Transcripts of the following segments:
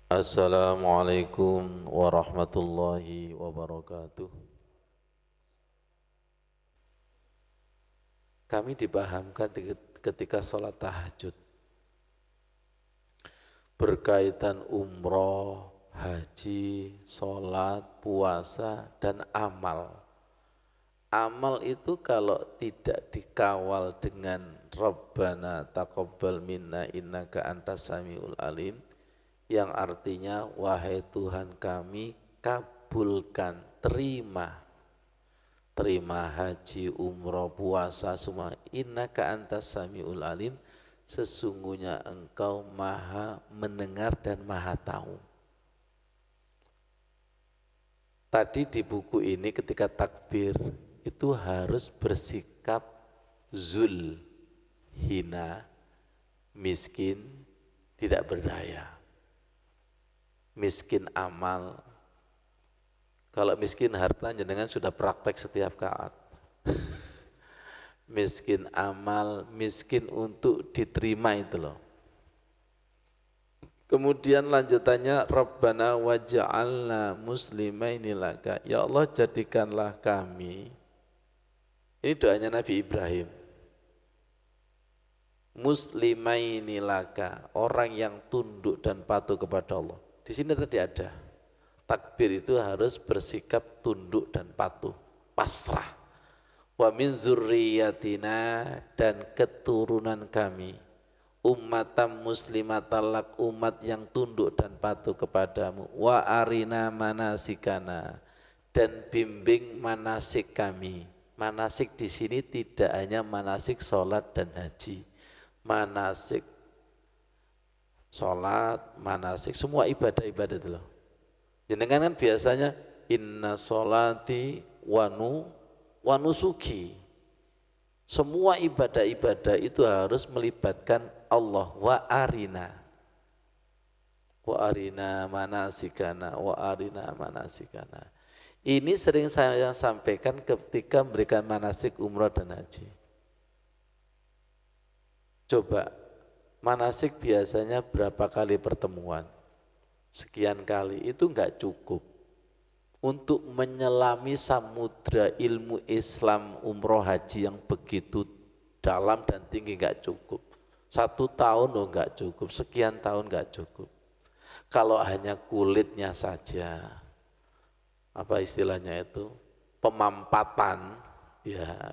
Assalamualaikum warahmatullahi wabarakatuh. Kami dipahamkan ketika sholat tahajud berkaitan umroh, haji, sholat, puasa, dan amal. Amal itu kalau tidak dikawal dengan Rabbana taqabbal minna innaka antas samiul alim, yang artinya wahai Tuhan kami, kabulkan, terima haji, umroh, puasa semua. Innaka antas samiul alim, sesungguhnya engkau maha mendengar dan maha tahu. Tadi di buku ini ketika takbir itu harus bersikap zul, hina, miskin, tidak berdaya, miskin amal. Kalau miskin harta jenengan sudah praktek setiap saat. Miskin amal, miskin untuk diterima itu loh. Kemudian lanjutannya Rabbana waj'alna muslimaini laka. Ya Allah, jadikanlah kami. Ini doanya Nabi Ibrahim. Muslimaini laka, orang yang tunduk dan patuh kepada Allah. Di sini tadi ada takbir itu harus bersikap tunduk dan patuh, pasrah. Wa min zurriyatina, dan keturunan kami, ummatan muslimatalak, umat yang tunduk dan patuh kepadamu. Wa arina manasikana, dan bimbing manasik kami. Manasik di sini tidak hanya manasik sholat dan haji, manasik sholat, manasik semua ibadah-ibadah itu loh. Jenengan kan biasanya inna sholati wa nusuki. Semua ibadah-ibadah itu harus melibatkan Allah. Wa arina manasikana, wa arina manasikana. Ini sering saya sampaikan ketika memberikan manasik umrah dan haji. Coba, manasik biasanya berapa kali pertemuan? Sekian kali, itu enggak cukup untuk menyelami samudra ilmu Islam umroh haji yang begitu dalam dan tinggi. Enggak cukup 1 tahun loh, enggak cukup, sekian tahun enggak cukup. Kalau hanya kulitnya saja, apa istilahnya itu, pemampatan, ya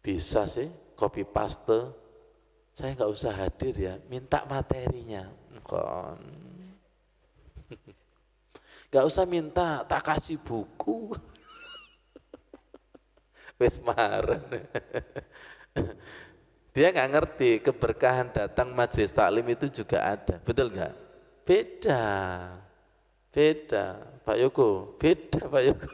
bisa sih copy paste. Saya enggak usah hadir ya, minta materinya. Gak usah minta, tak kasih buku. Wes marah. Dia nggak ngerti keberkahan datang majelis taklim itu juga ada, betul nggak? Beda, beda, Pak Yoko, beda Pak Yoko.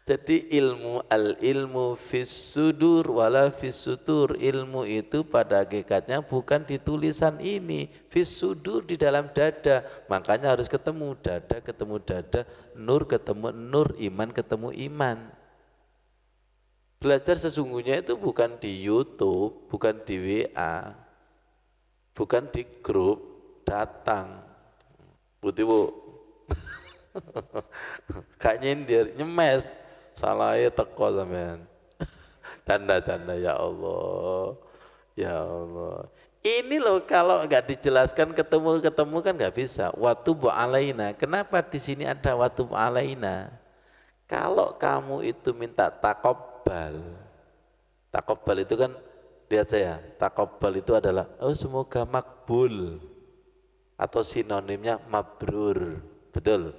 Jadi ilmu fis sudur wala fis sutur. Ilmu itu pada hakikatnya bukan di tulisan ini, fis sudur, di dalam dada. Makanya harus ketemu dada, nur ketemu nur, iman ketemu iman. Belajar sesungguhnya itu bukan di YouTube, bukan di WA, bukan di grup, datang. Putih bu, gak nyindir, nyemes. Salahnya teko sampean. Tanda-tanda, ya Allah, ya Allah. Ini loh kalau nggak dijelaskan ketemu kan nggak bisa. Watubu alaina. Kenapa di sini ada watubu alaina? Kalau kamu itu minta takobal itu kan, lihat saya, takobal itu adalah oh semoga makbul, atau sinonimnya mabrur, betul.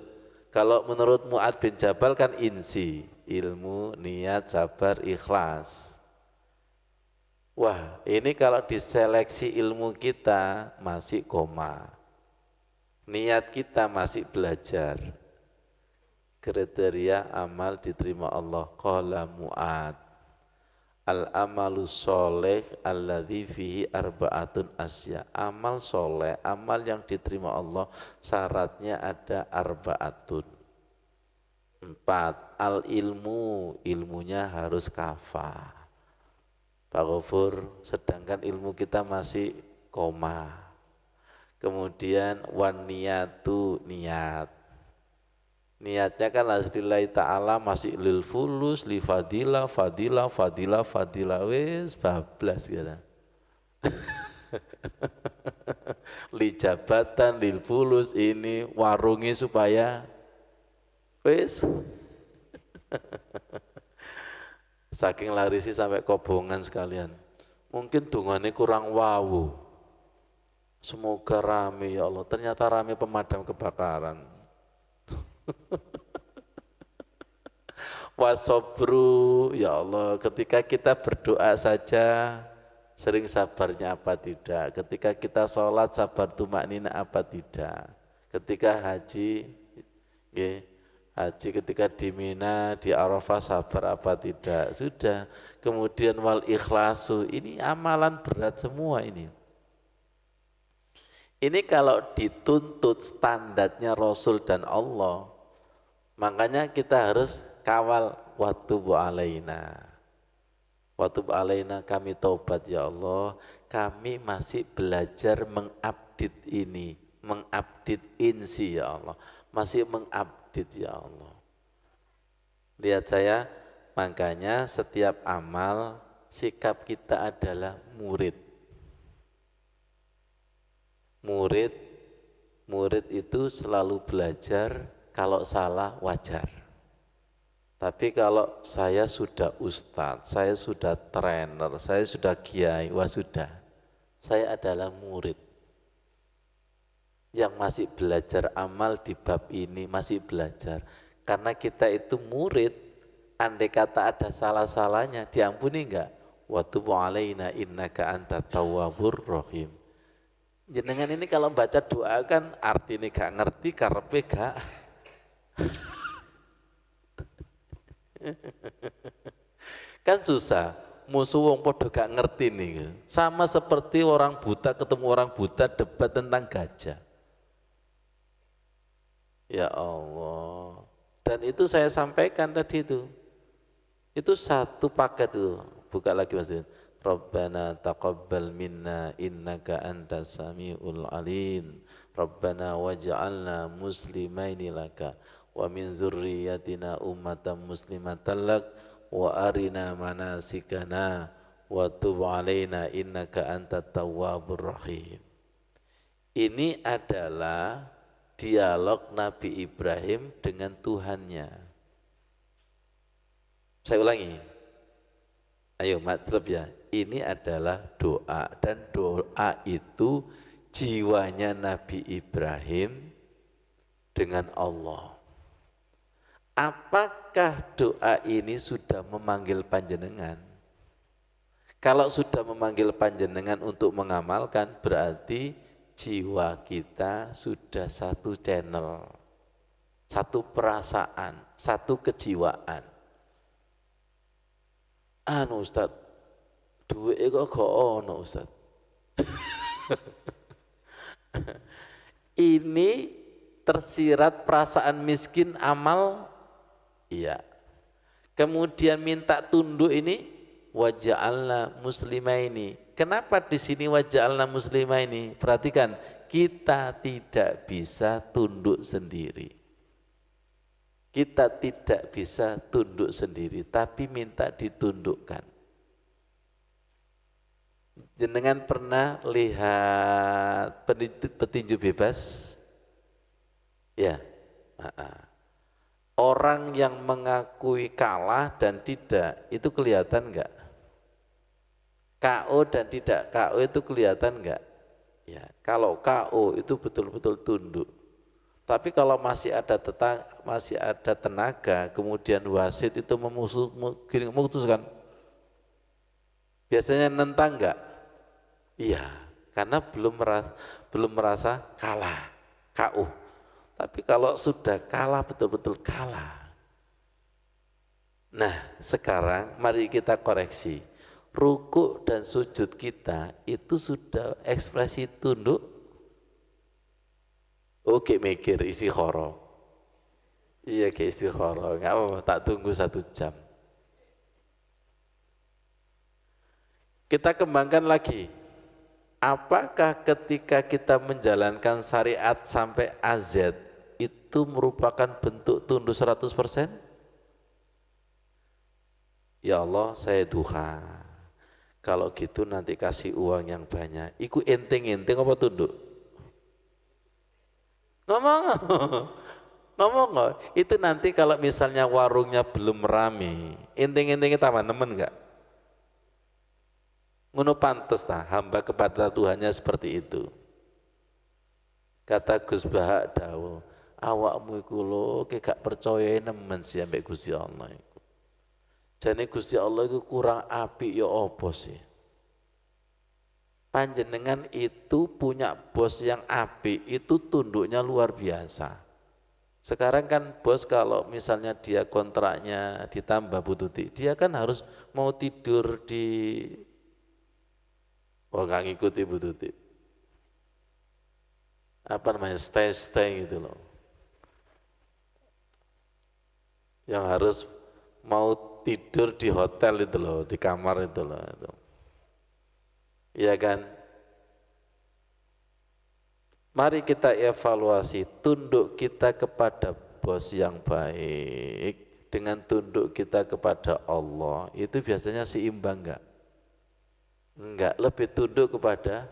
Kalau menurut Mu'ad bin Jabal kan insi, ilmu, niat, sabar, ikhlas. Wah, ini kalau diseleksi ilmu kita masih koma, niat kita masih belajar. Kriteria amal diterima Allah. Qala Mu'ad, al-amalu soleh alladzi fihi arba'atun asya. Amal soleh, amal yang diterima Allah, syaratnya ada arba'atun, 4. Al ilmu, ilmunya harus kafah. Pak Ghafur, sedangkan ilmu kita masih koma. Kemudian wan niyatu, niat. Niatnya kan lillahi ta'ala masih lil fulus, li fadilah, fadilah, fadilah, fadilah, wis bablas gitu. Li jabatan, lil fulus, ini warungi supaya wis saking larisi sampai kobongan sekalian. Mungkin dungane kurang wawu. Semoga rame ya Allah. Ternyata rame pemadam kebakaran. Wasobru ya Allah. Ketika kita berdoa saja sering sabarnya apa tidak. Ketika kita sholat sabar tumak nina apa tidak. Ketika haji, haji ketika di Mina, di Arafah sabar apa tidak. Sudah. Kemudian wal ikhlasu, ini amalan berat semua ini. Ini kalau dituntut standarnya Rasul dan Allah, makanya kita harus kawal watubu alaina. Watubu alaina, kami taubat ya Allah, kami masih belajar mengupdate ini, mengupdate insi ya Allah, masih mengupdate ya Allah. Lihat saya, makanya setiap amal sikap kita adalah murid. Murid itu selalu belajar, kalau salah wajar. Tapi kalau saya sudah ustadz, saya sudah trainer, saya sudah kiai, wah sudah. Saya adalah murid yang masih belajar amal di bab ini, masih belajar. Karena kita itu murid, andai kata ada salah-salahnya, diampuni enggak? Wa tubu alaina innaka anta tawwabur rahim. Jenengan ini kalau baca doa kan artinya gak ngerti, karepe gak. Kan susah, musuh wong podo gak ngerti nih. Sama seperti orang buta ketemu orang buta debat tentang gajah. Ya Allah. Dan itu saya sampaikan tadi itu. Itu satu paket itu. Buka lagi Mas Din. Rabbana taqabbal minna innaka antas samiul alim. Rabbana waj'alna muslimaini laka wa min dzurriyyatina ummatan muslimatan lak wa arina manasikana wa tub alaina innaka antat tawwabur rahim. Ini adalah dialog Nabi Ibrahim dengan Tuhannya. Saya ulangi. Ayo matlab ya. Ini adalah doa, dan doa itu jiwanya Nabi Ibrahim dengan Allah. Apakah doa ini sudah memanggil panjenengan? Kalau sudah memanggil panjenengan untuk mengamalkan, berarti jiwa kita sudah satu channel, satu perasaan, satu kejiwaan. Anu Ustaz, duit kok gak ono Ustaz. Ini tersirat perasaan miskin amal, iya. Kemudian minta tunduk ini waja'alna muslimaini. Kenapa di sini waja'alna muslimaini? Perhatikan, kita tidak bisa tunduk sendiri. Kita tidak bisa tunduk sendiri, tapi minta ditundukkan. Jenengan pernah lihat petinju bebas? Ya. Orang yang mengakui kalah dan tidak, itu kelihatan enggak? KO dan tidak KO itu kelihatan enggak? Ya, kalau KO itu betul-betul tunduk. Tapi kalau masih ada tenaga, kemudian wasit itu memutuskan, biasanya nentang enggak? Iya, karena belum merasa kalah, KO. Tapi kalau sudah kalah, betul-betul kalah. Nah, sekarang mari kita koreksi. Ruku dan sujud kita itu sudah ekspresi tunduk. Oke, mikir istikharah. Iya, ke istikharah. Enggak apa-apa, tak tunggu 1 jam. Kita kembangkan lagi. Apakah ketika kita menjalankan syariat sampai AZ itu merupakan bentuk tunduk 100%? Ya Allah, saya duha. Kalau gitu nanti kasih uang yang banyak. Iku enteng-enteng apa tunduk? Ngomong. Ngomong nggak? Itu nanti kalau misalnya warungnya belum rame, enteng-entengnya tambah nemen enggak? Ngono pantes tah hamba kepada Tuhannya seperti itu. Kata Gus Bahak Dawo, awakmu iku lho gak percaya nemen sih ambek Gusti Allah iku. Jane Gusti Allah iku kurang apik ya apa sih? Panjenengan itu punya bos yang apik, itu tunduknya luar biasa. Sekarang kan bos kalau misalnya dia kontraknya ditambah Bu Tuti, dia kan harus mau tidur di nggak ngikuti Bu Tuti. Apa namanya, stay gitu loh. Yang harus mau tidur di hotel itu loh, di kamar itu loh. Itu. Iya kan? Mari kita evaluasi tunduk kita kepada bos yang baik dengan tunduk kita kepada Allah itu biasanya seimbang enggak? Enggak, lebih tunduk kepada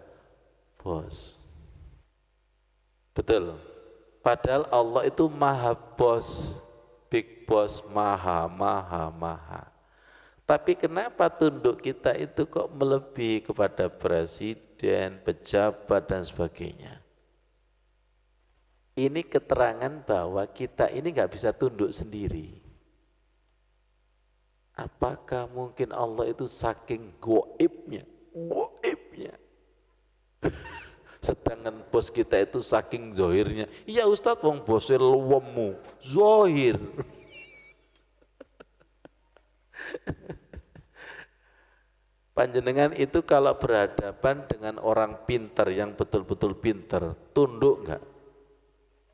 bos. Betul. Padahal Allah itu maha bos, big boss, maha. Tapi kenapa tunduk kita itu kok melebihi kepada presiden, pejabat dan sebagainya? Ini keterangan bahwa kita ini nggak bisa tunduk sendiri. Apakah mungkin Allah itu saking goibnya, sedangkan bos kita itu saking zohirnya. Iya Ustadz, wong bosnya luwemu, zohir. Panjenengan itu kalau berhadapan dengan orang pintar yang betul-betul pintar, tunduk enggak?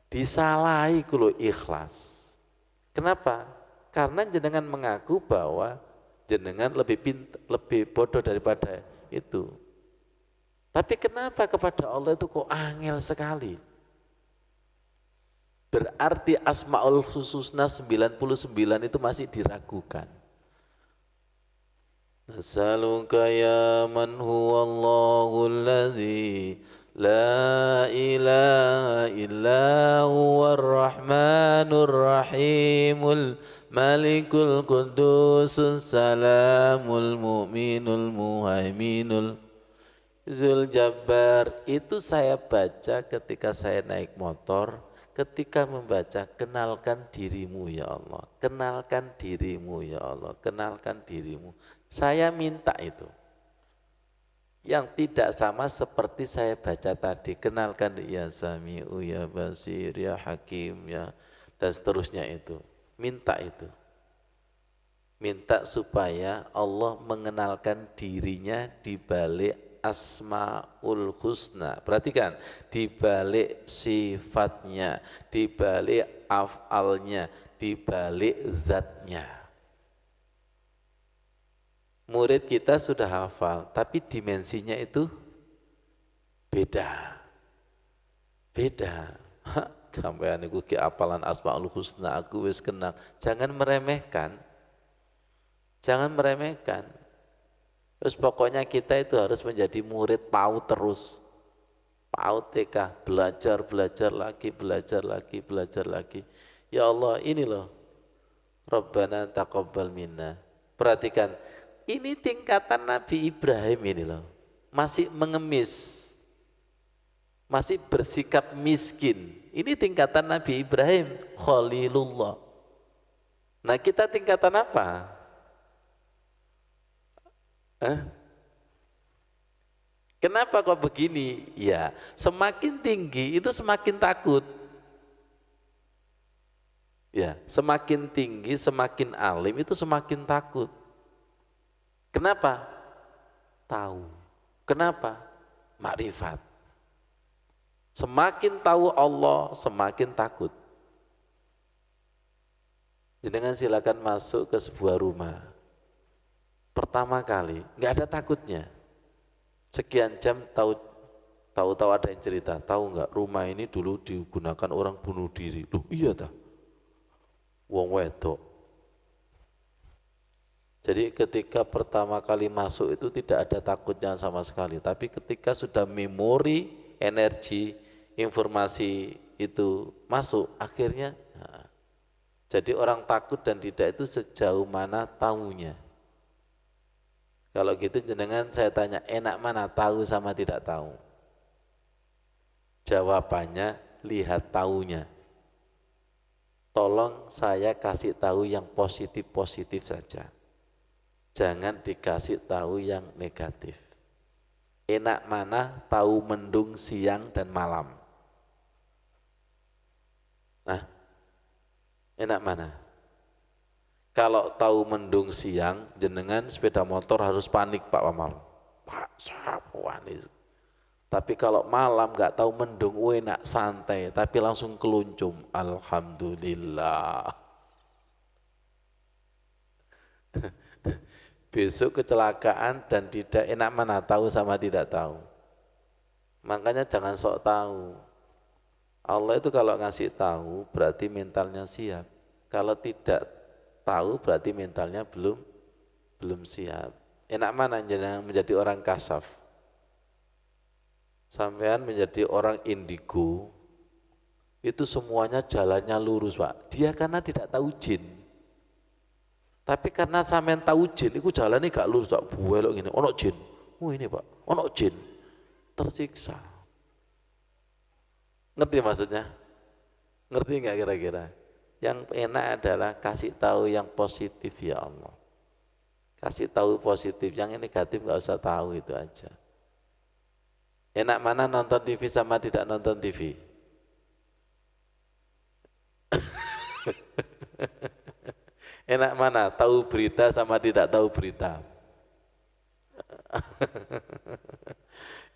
Disalahi kulo ikhlas. Kenapa? Karena jenengan mengaku bahwa jenengan lebih pintar, lebih bodoh daripada itu. Tapi kenapa kepada Allah itu kok angel sekali? Berarti Asmaul Husna 99 itu masih diragukan. Nas'aluka ya man huwallahu allazi la ilaha illa huwar rahmanur rahimul malikul qudusus salamul mu'minul muhaiminul Zul Jabbar. Itu saya baca ketika saya naik motor, ketika membaca kenalkan dirimu ya Allah, kenalkan dirimu ya Allah, kenalkan dirimu. Saya minta itu. Yang tidak sama seperti saya baca tadi, kenalkan ya Sami'u, ya Basir, ya Hakim, ya dan seterusnya itu. Minta itu. Minta supaya Allah mengenalkan dirinya di balik Asmaul Husna. Perhatikan, di balik sifatnya, di balik af'alnya, di balik zatnya. Murid kita sudah hafal, tapi dimensinya itu beda. Beda. Sampeyan niku ki apalan Asmaul Husna aku wis kenal. Jangan meremehkan. Jangan meremehkan. Terus pokoknya kita itu harus menjadi murid PAUD terus. PAUD TK, belajar lagi. Ya Allah, ini loh. Rabbana taqabbal minna. Perhatikan, ini tingkatan Nabi Ibrahim ini loh. Masih mengemis. Masih bersikap miskin. Ini tingkatan Nabi Ibrahim, Khalilullah. Nah, kita tingkatan apa? Kenapa kok begini? Ya, semakin tinggi itu semakin takut. Ya, semakin tinggi, semakin alim itu semakin takut. Kenapa? Tahu. Kenapa? Makrifat. Semakin tahu Allah, semakin takut. Jenengan silakan masuk ke sebuah rumah. pertama kali nggak ada takutnya. Sekian jam tahu-tahu ada yang cerita, tahu nggak rumah ini dulu digunakan orang bunuh diri. Loh iya dah, wong wedok. Jadi ketika pertama kali masuk itu tidak ada takutnya sama sekali, tapi ketika sudah memori, energi, informasi itu masuk, akhirnya jadi orang takut dan tidak itu sejauh mana tahunya. Kalau gitu jenengan saya tanya, enak mana tahu sama tidak tahu? Jawabannya lihat tahunya. Tolong saya kasih tahu yang positif-positif saja. Jangan dikasih tahu yang negatif. Enak mana tahu mendung siang dan malam? Nah, enak mana? Kalau tahu mendung siang, jenengan sepeda motor harus panik Pak Wamal. Pak, panik. Tapi kalau malam nggak tahu mendung, enak santai, tapi langsung keluncum. Alhamdulillah. Besok kecelakaan dan tidak enak mana tahu sama tidak tahu. Makanya jangan sok tahu. Allah itu kalau ngasih tahu berarti mentalnya siap. Kalau tidak tahu berarti mentalnya belum siap. Enak mana jangan menjadi orang kasaf. Sampean menjadi orang indigo. Itu semuanya jalannya lurus, Pak. Dia karena tidak tahu jin. Tapi karena sampean tahu jin, itu jalannya gak lurus, tak buelok gini. Ono jin, ini Pak, ono jin, tersiksa. Ngerti maksudnya? Ngerti nggak kira-kira? Yang enak adalah kasih tahu yang positif ya Allah. Kasih tahu positif, yang negatif nggak usah tahu, itu aja. Enak mana nonton TV sama tidak nonton TV? Enak mana tahu berita sama tidak tahu berita?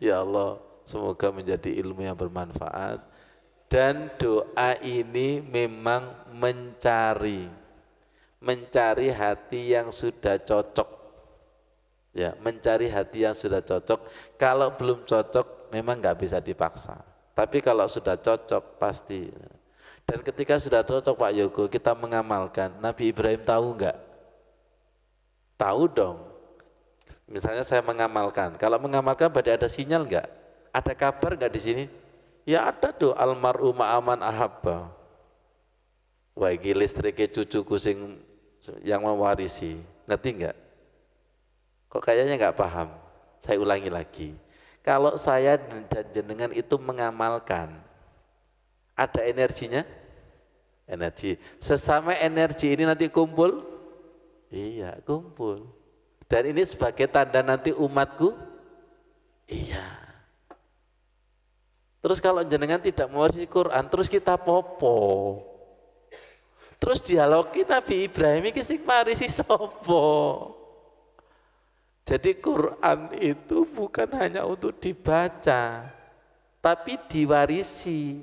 Ya Allah, semoga menjadi ilmu yang bermanfaat. Dan doa ini memang mencari hati yang sudah cocok. Ya, mencari hati yang sudah cocok. Kalau belum cocok memang nggak bisa dipaksa. Tapi kalau sudah cocok pasti. Dan ketika sudah cocok Pak Yogo, kita mengamalkan. Nabi Ibrahim tahu enggak? Tahu dong. Misalnya saya mengamalkan. Kalau mengamalkan berarti ada sinyal enggak? Ada kabar enggak di sini? Ya ada tuh, almarhum ma'aman ahabba. Wah iki listriknya cucuku yang mewarisi. Ngerti enggak? Kok kayaknya enggak paham? Saya ulangi lagi. Kalau saya dan jenengan itu mengamalkan, ada energinya? Energi. Sesama energi ini nanti kumpul? Iya, kumpul. Dan ini sebagai tanda nanti umatku? Iya. Terus kalau jenengan tidak mewarisi Quran, terus kita popo. Terus dialogi Nabi Ibrahim ini sing marisi sopo. Jadi Quran itu bukan hanya untuk dibaca, tapi diwarisi.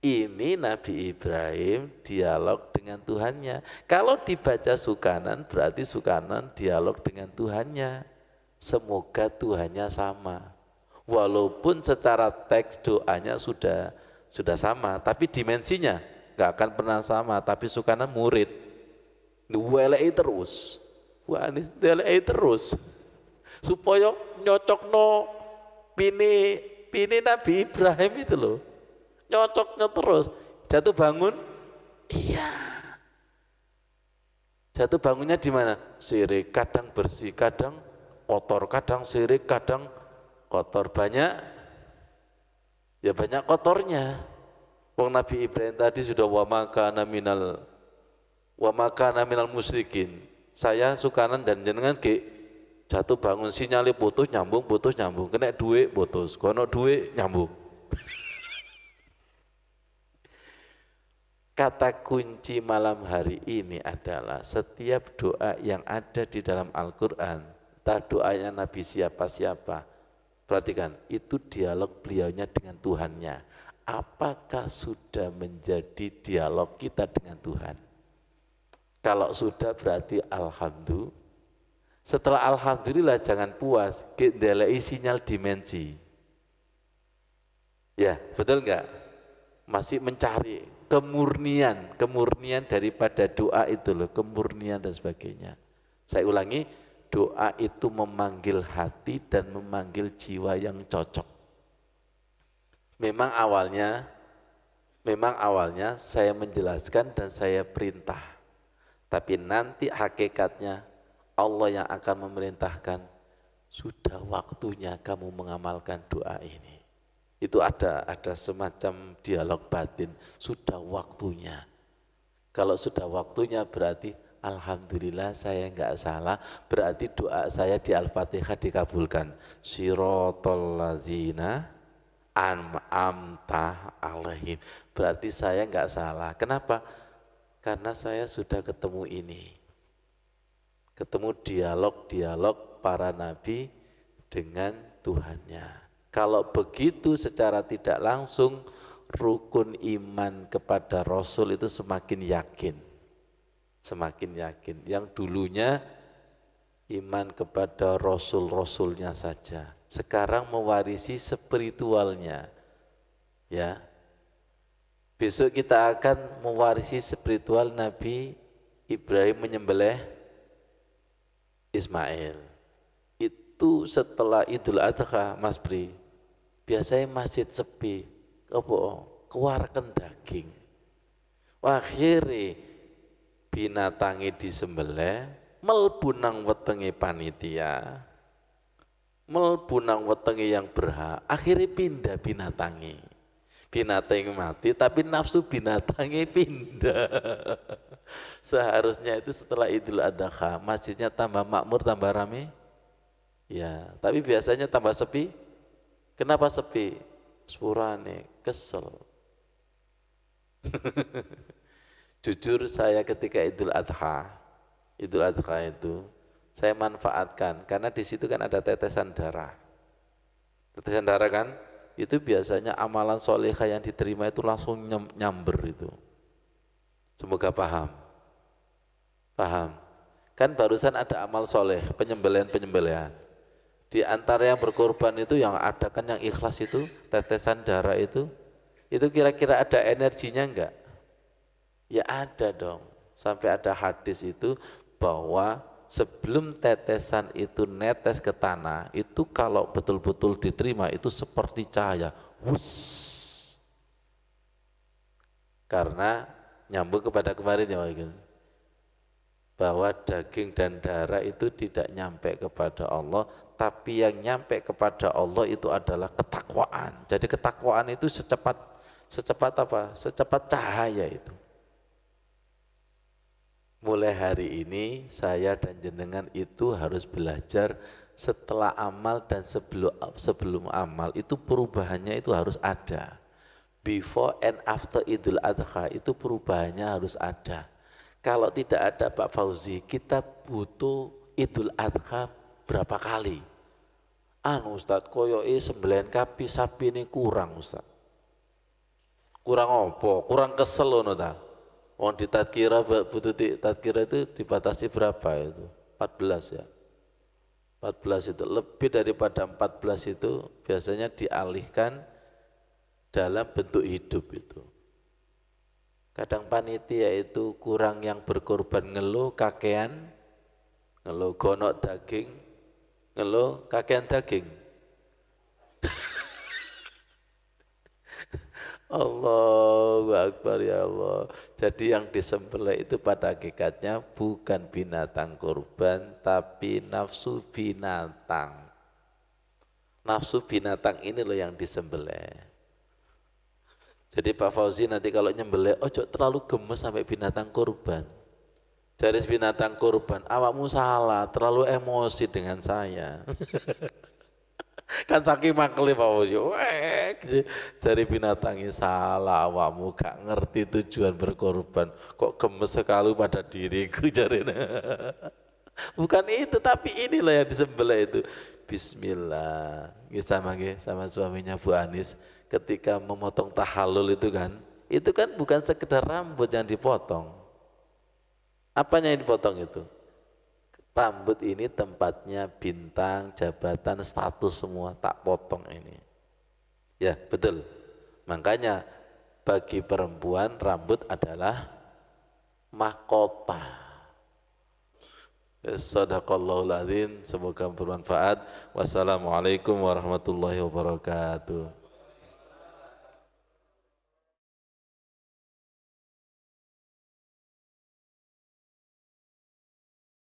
Ini Nabi Ibrahim dialog dengan Tuhannya. Kalau dibaca sukanan berarti sukanan dialog dengan Tuhannya. Semoga Tuhannya sama. Walaupun secara teks doanya sudah sama, tapi dimensinya nggak akan pernah sama. Tapi sukanan murid, welei terus, welei terus, supaya nyocokno pini Nabi Ibrahim itu loh. Nyocoknya terus, jatuh bangun, iya. Jatuh bangunnya di mana? Sirik, kadang bersih, kadang kotor, kadang sirik, kadang kotor. Banyak, ya banyak kotornya. Wong Nabi Ibrahim tadi sudah wa makana minal musyrikin. Saya sukanan dan jenengan jatuh bangun sinyalnya putus nyambung, kena duit putus, kono duit nyambung. Kata kunci malam hari ini adalah setiap doa yang ada di dalam Al-Quran, entah doanya Nabi siapa-siapa, perhatikan, itu dialog beliaunya dengan Tuhannya. Apakah sudah menjadi dialog kita dengan Tuhan? Kalau sudah berarti Alhamdulillah. Setelah alhamdulillah jangan puas, ndeleki sinyal dimensi. Ya, betul enggak? Masih mencari kemurnian daripada doa itu loh, kemurnian dan sebagainya. Saya ulangi, doa itu memanggil hati dan memanggil jiwa yang cocok. Memang awalnya saya menjelaskan dan saya perintah. Tapi nanti hakikatnya Allah yang akan memerintahkan, sudah waktunya kamu mengamalkan doa ini. Itu ada semacam dialog batin, sudah waktunya. Kalau sudah waktunya berarti alhamdulillah saya enggak salah, berarti doa saya di Al-Fatihah dikabulkan. Siratal ladzina an'amta alaihim. Berarti saya enggak salah. Kenapa? Karena saya sudah ketemu ini. Ketemu dialog para nabi dengan Tuhannya. Kalau begitu secara tidak langsung rukun iman kepada Rasul itu semakin yakin. Semakin yakin. Yang dulunya iman kepada Rasul-Rasulnya saja. Sekarang mewarisi spiritualnya. Ya. Besok kita akan mewarisi spiritual Nabi Ibrahim menyembelih Ismail. Itu setelah Idul Adha, Mas Bri. Biasanya masjid sepi, keluarkan daging. Akhirnya binatangi disembelih, mlebu nang wetenge panitia, mlebu nang wetenge yang berhak, akhirnya pindah binatangi. Binatang mati tapi nafsu binatangnya pindah. Seharusnya itu setelah Idul Adha masjidnya tambah makmur, tambah rame. Ya, tapi biasanya tambah sepi. Kenapa sepi? Sepurane kesel. Jujur saya ketika Idul Adha itu saya manfaatkan karena di situ kan ada tetesan darah. Tetesan darah kan itu biasanya amalan solehah yang diterima itu langsung nyamber itu. Semoga paham. Kan barusan ada amal soleh, penyembelihan. Di antara yang berkorban itu yang ada kan yang ikhlas itu, tetesan darah itu kira-kira ada energinya enggak? Ya ada dong. Sampai ada hadis itu bahwa sebelum tetesan itu netes ke tanah, itu kalau betul-betul diterima itu seperti cahaya. Wuss. Karena nyambung kepada kemarin ya bahwa daging dan darah itu tidak nyampe kepada Allah, tapi yang nyampe kepada Allah itu adalah ketakwaan. Jadi ketakwaan itu secepat apa? Secepat cahaya itu. Mulai hari ini saya dan jenengan itu harus belajar setelah amal dan sebelum amal itu perubahannya itu harus ada. Before and after Idul Adha itu perubahannya harus ada. Kalau tidak ada Pak Fauzi, kita butuh Idul Adha berapa kali? Ustaz, koyoke sembelihan sapi ini kurang Ustaz. Kurang apa? Kurang kesel ngono ta. Wong di tadkira butuh tadkira itu dibatasi berapa itu? 14 ya. 14 itu lebih daripada 14 itu biasanya dialihkan dalam bentuk hidup itu. Kadang panitia itu kurang yang berkorban ngeluh kakean, ngeluh gonok daging, ngeluh kakean daging. Allahu Akbar ya Allah. Jadi yang disembelih itu pada hakikatnya bukan binatang kurban tapi nafsu binatang. Nafsu binatang ini loh yang disembelih. Jadi Pak Fauzi nanti kalau nyembelih, ojo terlalu gemes sampai binatang kurban. Jadi binatang kurban, awakmu salah, terlalu emosi dengan saya. Kan saking makli Pak Fauzi, dari binatangnya salah, awakmu gak ngerti tujuan berkorban, kok gemes sekali pada diriku jarina. Bukan itu, tapi inilah yang disembelih itu. Bismillah, sama suaminya Bu Anis. Ketika memotong tahallul itu kan bukan sekedar rambut yang dipotong. Apanya yang dipotong itu? Rambut ini tempatnya bintang, jabatan, status semua tak potong ini. Ya betul. Makanya bagi perempuan rambut adalah mahkota. Sadaqallahul adzim, semoga bermanfaat. Wassalamualaikum warahmatullahi wabarakatuh.